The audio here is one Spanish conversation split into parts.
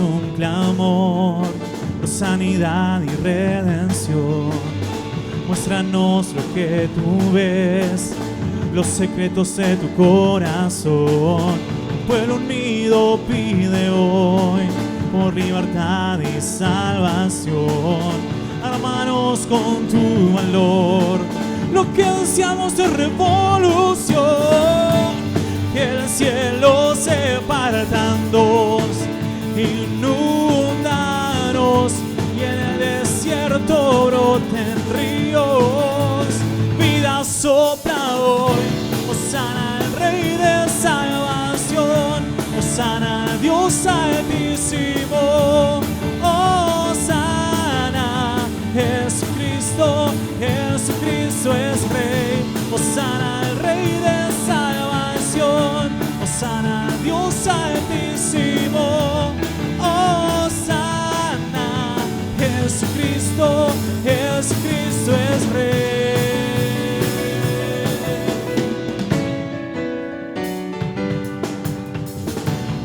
un clamor por sanidad y redención. Muéstranos lo que tú ves, los secretos de tu corazón. Un pueblo unido pide hoy por libertad y salvación. Armanos con tu valor, lo que ansiamos es revolución. Que el cielo se parta en dos, inúndanos y en el desierto broten ríos. Vida sopla hoy, hosana al Rey de salvación, hosana Dios altísimo, hosana Jesucristo, Jesucristo es Rey, hosana al Rey de salvación, hosana Dios altísimo, hosana Jesucristo, Jesucristo es Rey.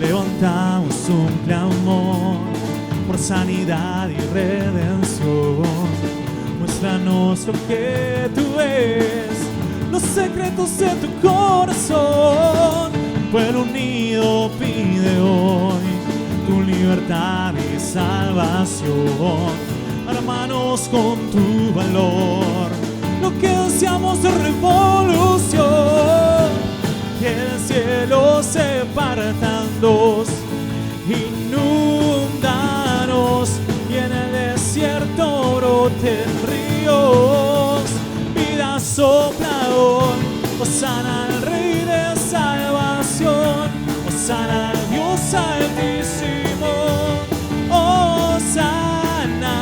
Levantamos un clamor por sanidad y redención. Muéstranos lo que tú ves, los secretos de tu corazón. Un pueblo unido pide hoy tu libertad y salvación. Armanos con tu valor, lo que ansiamos es revolución. Que el cielo se parta en dos, inúndanos y en el desierto broten ríos. Vida sopla hoy, hosana al Rey de salvación, hosana al Dios altísimo, hosana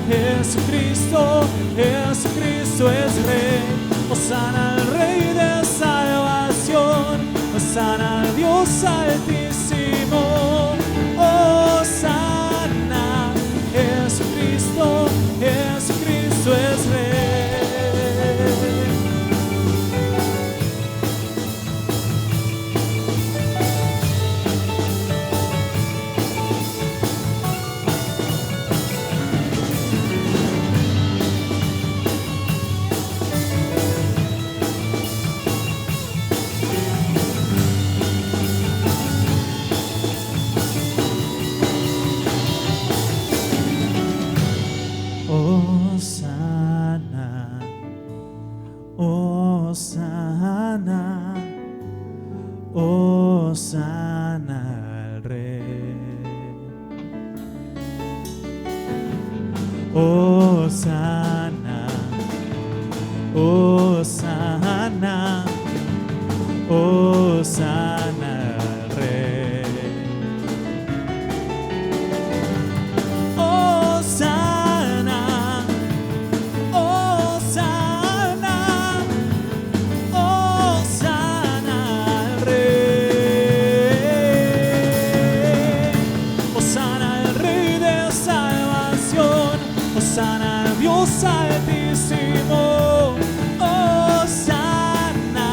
Jesucristo, Jesucristo es Rey, hosana al Rey de salvación, hosana al Dios altísimo, hosana Jesucristo, Jesucristo es Rey. Hosana, hosana, hosana al Rey. Hosana, hosana, hosana al Rey. Hosana, hosana, hosana al Rey. Hosana al Rey de salvación, hosana al Dios altísimo, hosana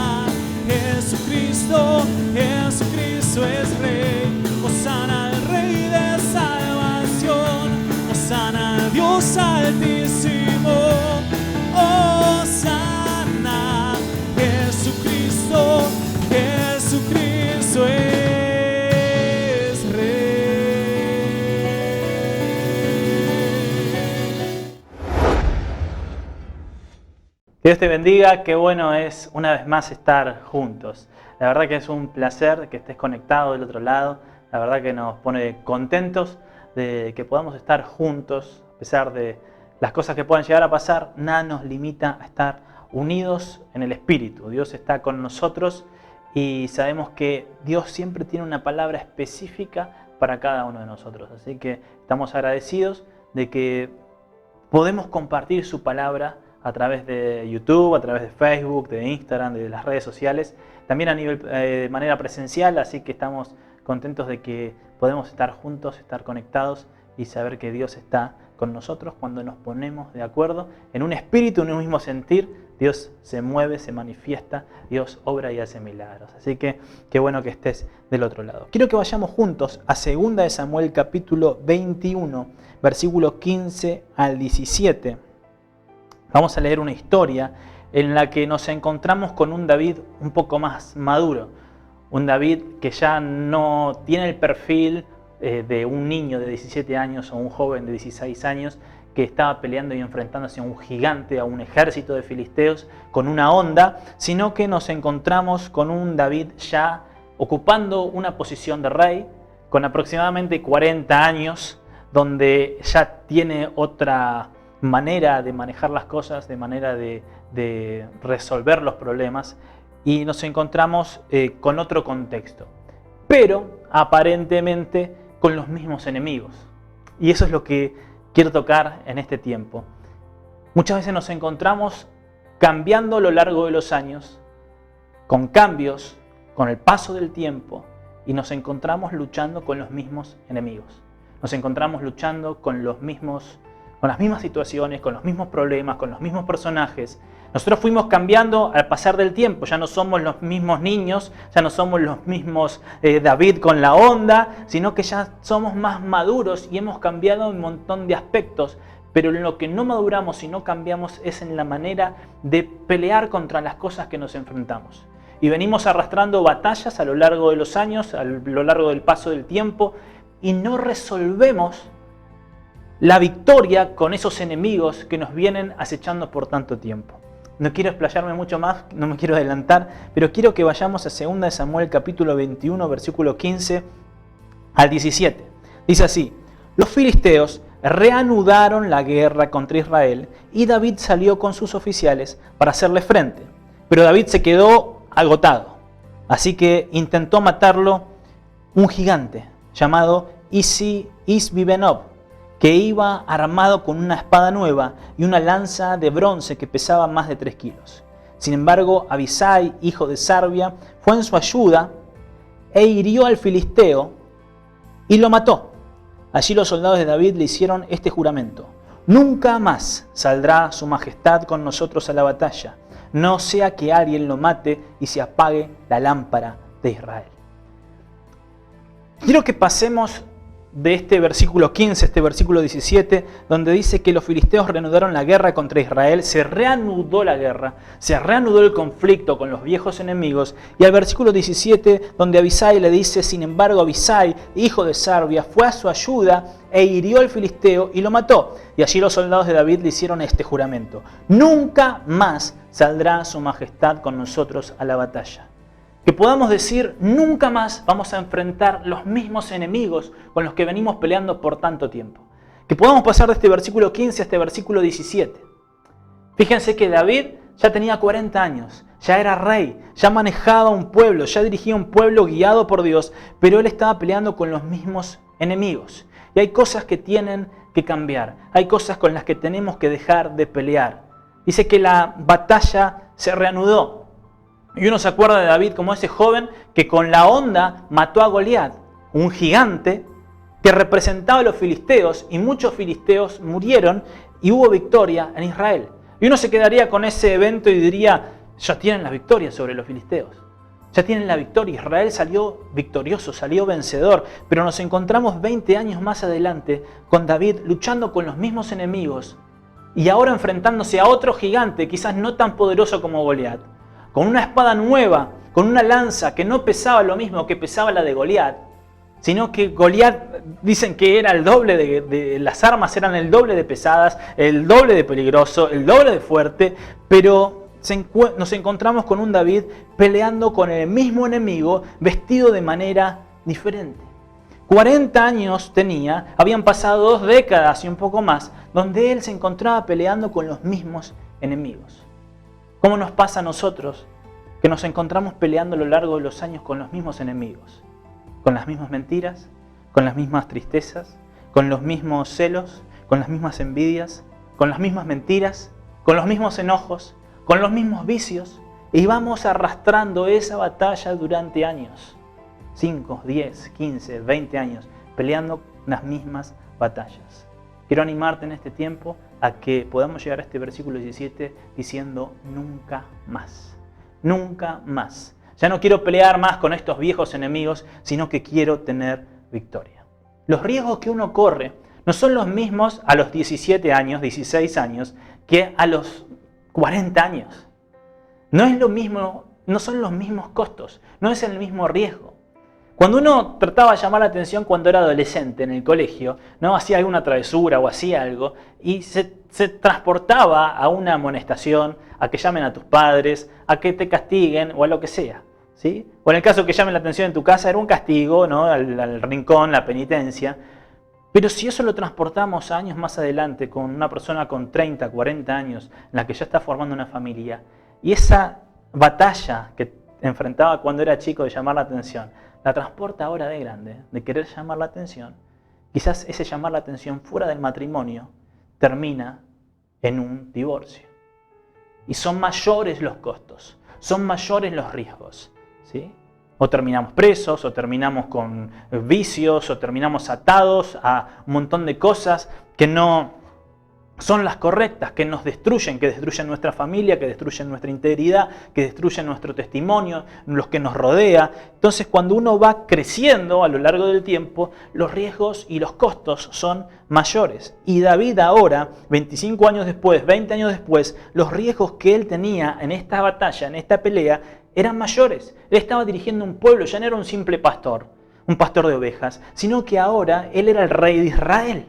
Jesucristo, Jesucristo es Rey, hosana al Rey de salvación, hosana al Dios altísimo, hosana Jesucristo, Jesucristo es Que Dios te bendiga, qué bueno es una vez más estar juntos. La verdad que es un placer que estés conectado del otro lado. La verdad que nos pone contentos de que podamos estar juntos. A pesar de las cosas que puedan llegar a pasar, nada nos limita a estar unidos en el Espíritu. Dios está con nosotros y sabemos que Dios siempre tiene una palabra específica para cada uno de nosotros. Así que estamos agradecidos de que podemos compartir su palabra a través de YouTube, a través de Facebook, de Instagram, de las redes sociales, también a nivel de manera presencial, así que estamos contentos de que podemos estar juntos, estar conectados y saber que Dios está con nosotros cuando nos ponemos de acuerdo en un espíritu, en un mismo sentir Dios se mueve, se manifiesta, Dios obra y hace milagros. Así que qué bueno que estés del otro lado. Quiero que vayamos juntos a 2 de Samuel capítulo 21, versículo 15 al 17. Vamos a leer una historia en la que nos encontramos con un David un poco más maduro. Un David que ya no tiene el perfil de un niño de 17 años o un joven de 16 años que estaba peleando y enfrentándose a un gigante, a un ejército de filisteos con una honda, sino que nos encontramos con un David ya ocupando una posición de rey, con aproximadamente 40 años, donde ya tiene otra manera de manejar las cosas, de manera de resolver los problemas, y nos encontramos con otro contexto, pero aparentemente con los mismos enemigos. Y eso es lo que quiero tocar en este tiempo. Muchas veces nos encontramos cambiando a lo largo de los años, con cambios, con el paso del tiempo, y nos encontramos luchando con los mismos enemigos. Nos encontramos luchando con las mismas situaciones, con los mismos problemas, con los mismos personajes. Nosotros fuimos cambiando al pasar del tiempo, ya no somos los mismos niños, ya no somos los mismos David con la onda, sino que ya somos más maduros y hemos cambiado un montón de aspectos. Pero en lo que no maduramos y no cambiamos es en la manera de pelear contra las cosas que nos enfrentamos. Y venimos arrastrando batallas a lo largo de los años, a lo largo del paso del tiempo, y no resolvemos la victoria con esos enemigos que nos vienen acechando por tanto tiempo. No quiero explayarme mucho más, no me quiero adelantar, pero quiero que vayamos a 2 de Samuel capítulo 21, versículo 15 al 17. Dice así: los filisteos reanudaron la guerra contra Israel y David salió con sus oficiales para hacerle frente. Pero David se quedó agotado, así que intentó matarlo un gigante llamado Isbi-Benob, que iba armado con una espada nueva y una lanza de bronce que pesaba más de 3 kilos. Sin embargo, Abisai, hijo de Sarbia, fue en su ayuda e hirió al filisteo y lo mató. Allí los soldados de David le hicieron este juramento: nunca más saldrá su majestad con nosotros a la batalla, no sea que alguien lo mate y se apague la lámpara de Israel. Quiero que pasemos de este versículo 15, este versículo 17, donde dice que los filisteos reanudaron la guerra contra Israel, se reanudó la guerra, se reanudó el conflicto con los viejos enemigos, y al versículo 17, donde Abisai le dice: sin embargo, Abisai, hijo de Sarbia, fue a su ayuda e hirió al filisteo y lo mató. Y allí los soldados de David le hicieron este juramento: nunca más saldrá su majestad con nosotros a la batalla. Que podamos decir, nunca más vamos a enfrentar los mismos enemigos con los que venimos peleando por tanto tiempo. Que podamos pasar de este versículo 15 a este versículo 17. Fíjense que David ya tenía 40 años, ya era rey, ya manejaba un pueblo, ya dirigía un pueblo guiado por Dios, pero él estaba peleando con los mismos enemigos. Y hay cosas que tienen que cambiar, hay cosas con las que tenemos que dejar de pelear. Dice que la batalla se reanudó. Y uno se acuerda de David como ese joven que con la honda mató a Goliat, un gigante que representaba a los filisteos, y muchos filisteos murieron y hubo victoria en Israel. Y uno se quedaría con ese evento y diría: ya tienen la victoria sobre los filisteos. Ya tienen la victoria. Israel salió victorioso, salió vencedor. Pero nos encontramos 20 años más adelante con David luchando con los mismos enemigos y ahora enfrentándose a otro gigante, quizás no tan poderoso como Goliat, con una espada nueva, con una lanza que no pesaba lo mismo que pesaba la de Goliat, sino que Goliat dicen que era el doble de las armas, eran el doble de pesadas, el doble de peligroso, el doble de fuerte, pero nos encontramos con un David peleando con el mismo enemigo, vestido de manera diferente. 40 años tenía, habían pasado 2 décadas y un poco más, donde él se encontraba peleando con los mismos enemigos. ¿Cómo nos pasa a nosotros que nos encontramos peleando a lo largo de los años con los mismos enemigos? Con las mismas mentiras, con las mismas tristezas, con los mismos celos, con las mismas envidias, con las mismas mentiras, con los mismos enojos, con los mismos vicios, y vamos arrastrando esa batalla durante años, 5, 10, 15, 20 años, peleando las mismas batallas. Quiero animarte en este tiempo a que podamos llegar a este versículo 17 diciendo nunca más. Nunca más. Ya no quiero pelear más con estos viejos enemigos, sino que quiero tener victoria. Los riesgos que uno corre no son los mismos a los 17 años, 16 años, que a los 40 años. No es lo mismo, no son los mismos costos, no es el mismo riesgo. Cuando uno trataba de llamar la atención cuando era adolescente en el colegio, ¿no? Hacía alguna travesura o hacía algo y se transportaba a una amonestación, a que llamen a tus padres, a que te castiguen o a lo que sea, ¿sí? O en el caso que llamen la atención en tu casa era un castigo, ¿no? al rincón, la penitencia. Pero si eso lo transportamos años más adelante con una persona con 30, 40 años, en la que ya está formando una familia, y esa batalla que enfrentaba cuando era chico de llamar la atención, la transporta ahora de grande, de querer llamar la atención, quizás ese llamar la atención fuera del matrimonio termina en un divorcio. Y son mayores los costos, son mayores los riesgos, ¿sí? O terminamos presos, o terminamos con vicios, o terminamos atados a un montón de cosas que no son las correctas, que nos destruyen, que destruyen nuestra familia, que destruyen nuestra integridad, que destruyen nuestro testimonio, los que nos rodea. Entonces, cuando uno va creciendo a lo largo del tiempo, los riesgos y los costos son mayores. Y David ahora, 25 años después, 20 años después, los riesgos que él tenía en esta batalla, en esta pelea, eran mayores. Él estaba dirigiendo un pueblo, ya no era un simple pastor, un pastor de ovejas, sino que ahora él era el rey de Israel.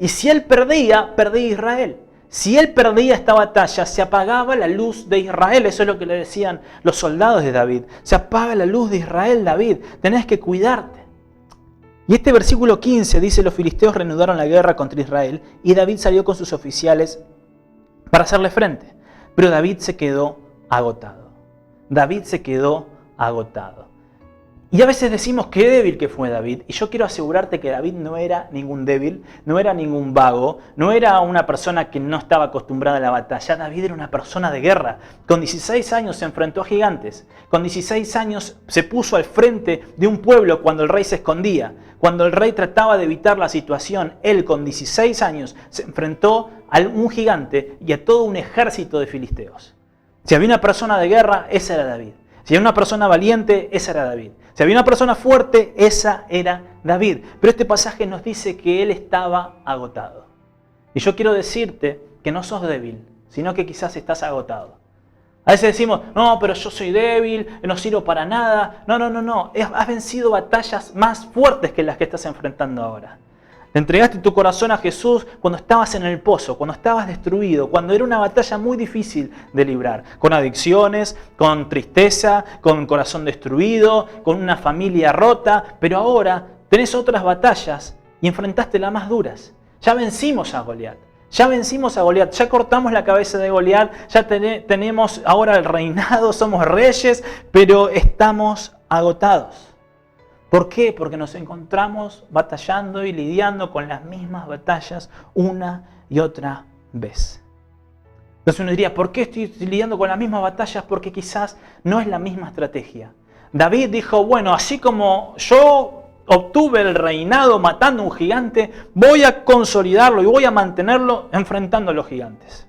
Y si él perdía, perdía Israel. Si él perdía esta batalla, se apagaba la luz de Israel. Eso es lo que le decían los soldados de David. Se apaga la luz de Israel, David. Tenés que cuidarte. Y este versículo 15 dice, los filisteos reanudaron la guerra contra Israel y David salió con sus oficiales para hacerle frente. Pero David se quedó agotado. David se quedó agotado. Y a veces decimos qué débil que fue David. Y yo quiero asegurarte que David no era ningún débil, no era ningún vago, no era una persona que no estaba acostumbrada a la batalla. David era una persona de guerra. Con 16 años se enfrentó a gigantes. Con 16 años se puso al frente de un pueblo cuando el rey se escondía. Cuando el rey trataba de evitar la situación, él con 16 años se enfrentó a un gigante y a todo un ejército de filisteos. Si había una persona de guerra, esa era David. Si había una persona valiente, esa era David. Si había una persona fuerte, esa era David. Pero este pasaje nos dice que él estaba agotado. Y yo quiero decirte que no sos débil, sino que quizás estás agotado. A veces decimos, no, pero yo soy débil, no sirvo para nada. No. Has vencido batallas más fuertes que las que estás enfrentando ahora. Le entregaste tu corazón a Jesús cuando estabas en el pozo, cuando estabas destruido, cuando era una batalla muy difícil de librar. Con adicciones, con tristeza, con un corazón destruido, con una familia rota. Pero ahora tenés otras batallas y enfrentaste las más duras. Ya vencimos a Goliat. Ya cortamos la cabeza de Goliat. Ya tenemos ahora el reinado, somos reyes, pero estamos agotados. ¿Por qué? Porque nos encontramos batallando y lidiando con las mismas batallas una y otra vez. Entonces uno diría, ¿por qué estoy lidiando con las mismas batallas? Porque quizás no es la misma estrategia. David dijo, bueno, así como yo obtuve el reinado matando a un gigante, voy a consolidarlo y voy a mantenerlo enfrentando a los gigantes.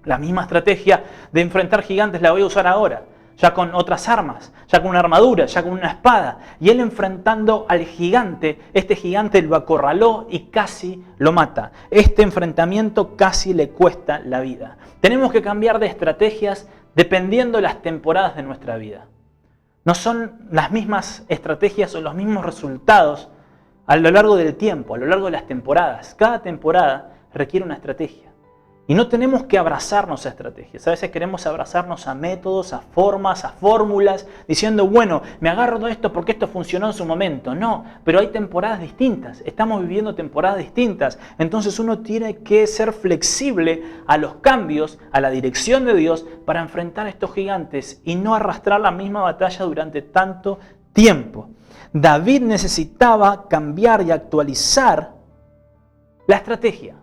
La misma estrategia de enfrentar gigantes la voy a usar ahora. Ya con otras armas, ya con una armadura, ya con una espada. Y él enfrentando al gigante, este gigante lo acorraló y casi lo mata. Este enfrentamiento casi le cuesta la vida. Tenemos que cambiar de estrategias dependiendo de las temporadas de nuestra vida. No son las mismas estrategias o los mismos resultados a lo largo del tiempo, a lo largo de las temporadas. Cada temporada requiere una estrategia. Y no tenemos que abrazarnos a estrategias. A veces queremos abrazarnos a métodos, a formas, a fórmulas, diciendo, bueno, me agarro de esto porque esto funcionó en su momento. No, pero hay temporadas distintas. Estamos viviendo temporadas distintas. Entonces uno tiene que ser flexible a los cambios, a la dirección de Dios para enfrentar a estos gigantes y no arrastrar la misma batalla durante tanto tiempo. David necesitaba cambiar y actualizar la estrategia.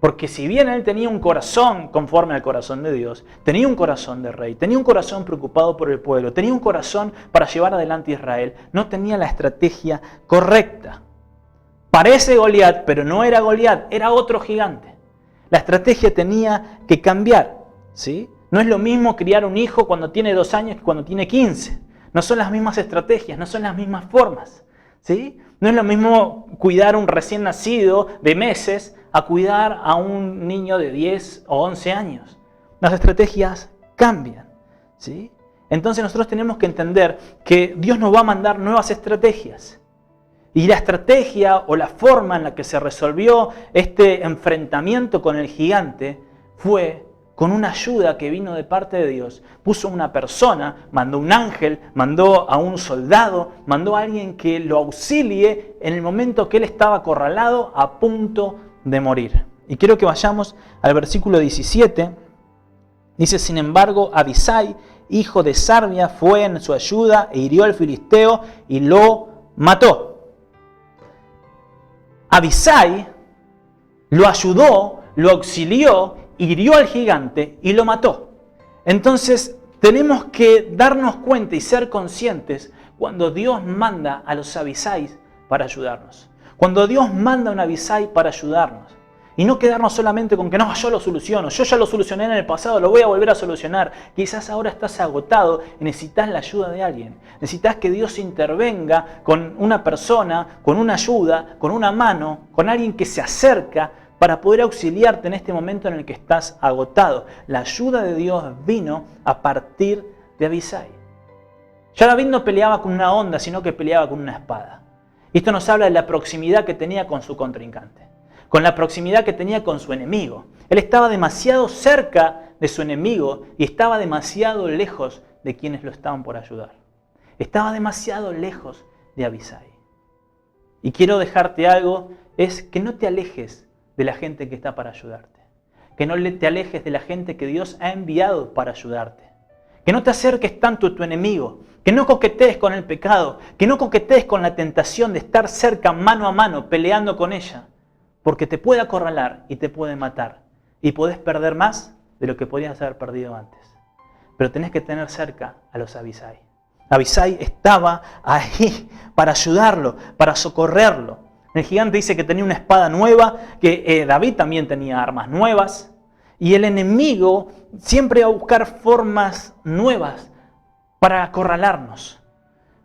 Porque si bien él tenía un corazón conforme al corazón de Dios, tenía un corazón de rey, tenía un corazón preocupado por el pueblo, tenía un corazón para llevar adelante a Israel, no tenía la estrategia correcta. Parece Goliat, pero no era Goliat, era otro gigante. La estrategia tenía que cambiar, ¿sí? No es lo mismo criar un hijo cuando tiene 2 años que cuando tiene 15. No son las mismas estrategias, no son las mismas formas, ¿sí? No es lo mismo cuidar a un recién nacido de meses a cuidar a un niño de 10 o 11 años. Las estrategias cambian, ¿sí? Entonces nosotros tenemos que entender que Dios nos va a mandar nuevas estrategias. Y la estrategia o la forma en la que se resolvió este enfrentamiento con el gigante fue con una ayuda que vino de parte de Dios. Puso una persona, mandó un ángel, mandó a un soldado, mandó a alguien que lo auxilie en el momento que él estaba acorralado a punto de morir. Y quiero que vayamos al versículo 17. Dice, sin embargo, Abisai, hijo de Sarbia, fue en su ayuda e hirió al filisteo y lo mató. Abisai lo ayudó, lo auxilió, hirió al gigante y lo mató. Entonces tenemos que darnos cuenta y ser conscientes cuando Dios manda a los Abisais para ayudarnos. Cuando Dios manda a un Abisai para ayudarnos. Y no quedarnos solamente con que no, yo lo soluciono, yo ya lo solucioné en el pasado, lo voy a volver a solucionar. Quizás ahora estás agotado y necesitas la ayuda de alguien. Necesitas que Dios intervenga con una persona, con una ayuda, con una mano, con alguien que se acerca para poder auxiliarte en este momento en el que estás agotado. La ayuda de Dios vino a partir de Abisai. Ya David no peleaba con una honda, sino que peleaba con una espada. Y esto nos habla de la proximidad que tenía con su contrincante, con la proximidad que tenía con su enemigo. Él estaba demasiado cerca de su enemigo y estaba demasiado lejos de quienes lo estaban por ayudar. Estaba demasiado lejos de Abisai. Y quiero dejarte algo, es que no te alejes de la gente que está para ayudarte. Que no te alejes de la gente que Dios ha enviado para ayudarte. Que no te acerques tanto a tu enemigo. Que no coquetees con el pecado. Que no coquetees con la tentación de estar cerca, mano a mano, peleando con ella. Porque te puede acorralar y te puede matar. Y podés perder más de lo que podías haber perdido antes. Pero tenés que tener cerca a los Abisai. Abisai estaba ahí para ayudarlo, para socorrerlo. El gigante dice que tenía una espada nueva, que David también tenía armas nuevas. Y el enemigo siempre va a buscar formas nuevas para acorralarnos.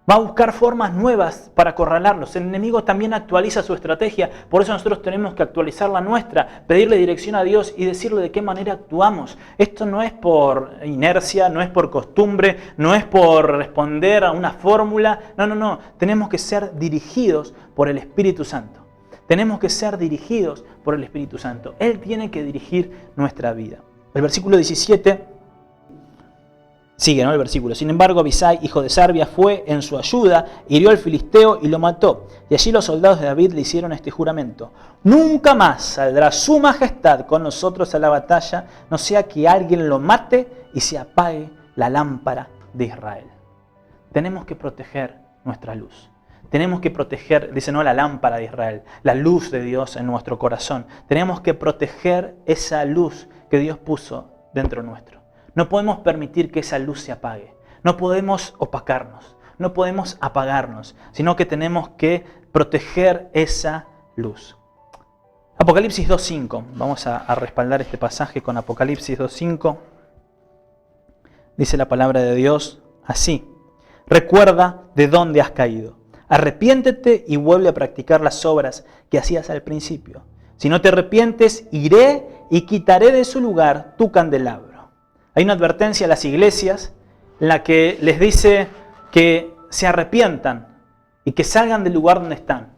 Va a buscar formas nuevas para acorralarlos. El enemigo también actualiza su estrategia. Por eso nosotros tenemos que actualizar la nuestra, pedirle dirección a Dios y decirle de qué manera actuamos. Esto no es por inercia, no es por costumbre, no es por responder a una fórmula. No. Tenemos que ser dirigidos por el Espíritu Santo. Tenemos que ser dirigidos por el Espíritu Santo. Él tiene que dirigir nuestra vida. El versículo 17... sigue, ¿no? El versículo. Sin embargo, Abisai, hijo de Sarbia, fue en su ayuda, hirió al filisteo y lo mató. Y allí los soldados de David le hicieron este juramento: nunca más saldrá su majestad con nosotros a la batalla, no sea que alguien lo mate y se apague la lámpara de Israel. Tenemos que proteger nuestra luz. Tenemos que proteger, dice, no la lámpara de Israel, la luz de Dios en nuestro corazón. Tenemos que proteger esa luz que Dios puso dentro nuestro. No podemos permitir que esa luz se apague. No podemos opacarnos. No podemos apagarnos. Sino que tenemos que proteger esa luz. Apocalipsis 2.5. Vamos a respaldar este pasaje con Apocalipsis 2.5. Dice la palabra de Dios así: recuerda de dónde has caído. Arrepiéntete y vuelve a practicar las obras que hacías al principio. Si no te arrepientes, iré y quitaré de su lugar tu candelabro. Hay una advertencia a las iglesias en la que les dice que se arrepientan y que salgan del lugar donde están.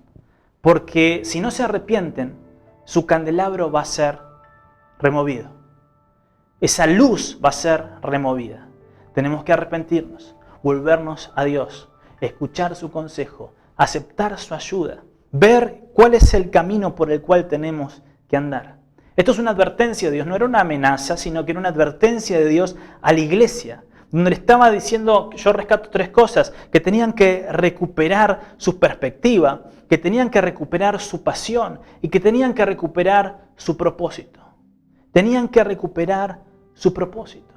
Porque si no se arrepienten, su candelabro va a ser removido. Esa luz va a ser removida. Tenemos que arrepentirnos, volvernos a Dios, escuchar su consejo, aceptar su ayuda, ver cuál es el camino por el cual tenemos que andar. Esto es una advertencia de Dios, no era una amenaza, sino que era una advertencia de Dios a la iglesia, donde le estaba diciendo, yo rescato 3 cosas, que tenían que recuperar su perspectiva, que tenían que recuperar su pasión y que tenían que recuperar su propósito. Tenían que recuperar su propósito.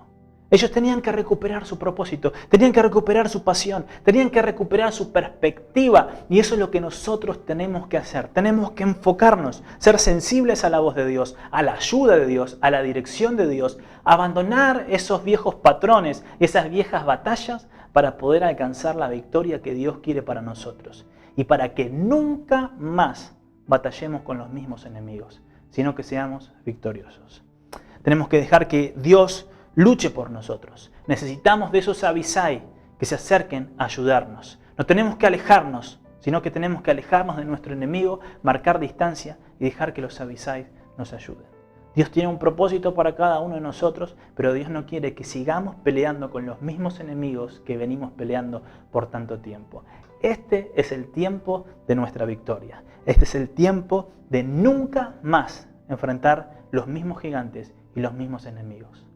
Ellos tenían que recuperar su propósito, tenían que recuperar su pasión, tenían que recuperar su perspectiva. Y eso es lo que nosotros tenemos que hacer. Tenemos que enfocarnos, ser sensibles a la voz de Dios, a la ayuda de Dios, a la dirección de Dios. Abandonar esos viejos patrones, esas viejas batallas para poder alcanzar la victoria que Dios quiere para nosotros. Y para que nunca más batallemos con los mismos enemigos, sino que seamos victoriosos. Tenemos que dejar que Dios luche por nosotros. Necesitamos de esos Abisai que se acerquen a ayudarnos. No tenemos que alejarnos, sino que tenemos que alejarnos de nuestro enemigo, marcar distancia y dejar que los Abisai nos ayuden. Dios tiene un propósito para cada uno de nosotros, pero Dios no quiere que sigamos peleando con los mismos enemigos que venimos peleando por tanto tiempo. Este es el tiempo de nuestra victoria. Este es el tiempo de nunca más enfrentar los mismos gigantes y los mismos enemigos.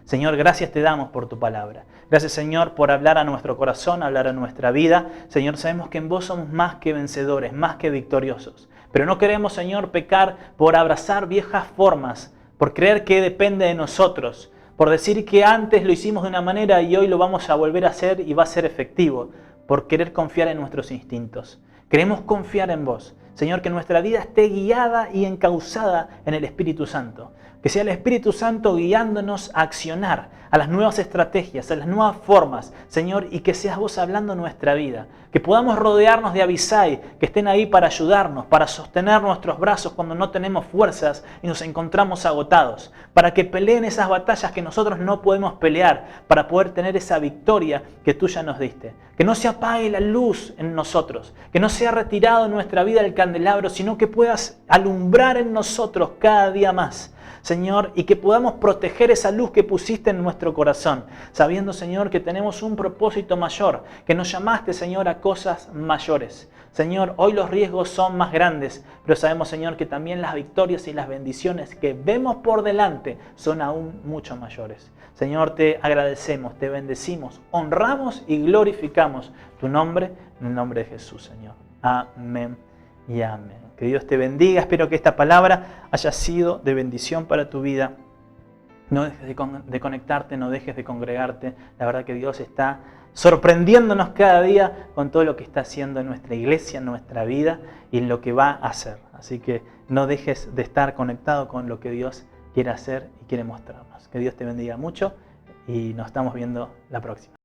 Señor, gracias te damos por tu palabra. Gracias, Señor, por hablar a nuestro corazón, hablar a nuestra vida. Señor, sabemos que en vos somos más que vencedores, más que victoriosos. Pero no queremos, Señor, pecar por abrazar viejas formas, por creer que depende de nosotros, por decir que antes lo hicimos de una manera y hoy lo vamos a volver a hacer y va a ser efectivo, por querer confiar en nuestros instintos. Queremos confiar en vos. Señor, que nuestra vida esté guiada y encauzada en el Espíritu Santo. Que sea el Espíritu Santo guiándonos a accionar, a las nuevas estrategias, a las nuevas formas, Señor, y que seas vos hablando nuestra vida. Que podamos rodearnos de Abisai, que estén ahí para ayudarnos, para sostener nuestros brazos cuando no tenemos fuerzas y nos encontramos agotados. Para que peleen esas batallas que nosotros no podemos pelear, para poder tener esa victoria que tú ya nos diste. Que no se apague la luz en nosotros, que no sea retirado en nuestra vida el candelabro, sino que puedas alumbrar en nosotros cada día más. Señor, y que podamos proteger esa luz que pusiste en nuestro corazón, sabiendo, Señor, que tenemos un propósito mayor, que nos llamaste, Señor, a cosas mayores. Señor, hoy los riesgos son más grandes, pero sabemos, Señor, que también las victorias y las bendiciones que vemos por delante son aún mucho mayores. Señor, te agradecemos, te bendecimos, honramos y glorificamos tu nombre, en el nombre de Jesús, Señor. Amén y amén. Que Dios te bendiga. Espero que esta palabra haya sido de bendición para tu vida. No dejes de conectarte, no dejes de congregarte. La verdad que Dios está sorprendiéndonos cada día con todo lo que está haciendo en nuestra iglesia, en nuestra vida y en lo que va a hacer. Así que no dejes de estar conectado con lo que Dios quiere hacer y quiere mostrarnos. Que Dios te bendiga mucho y nos estamos viendo la próxima.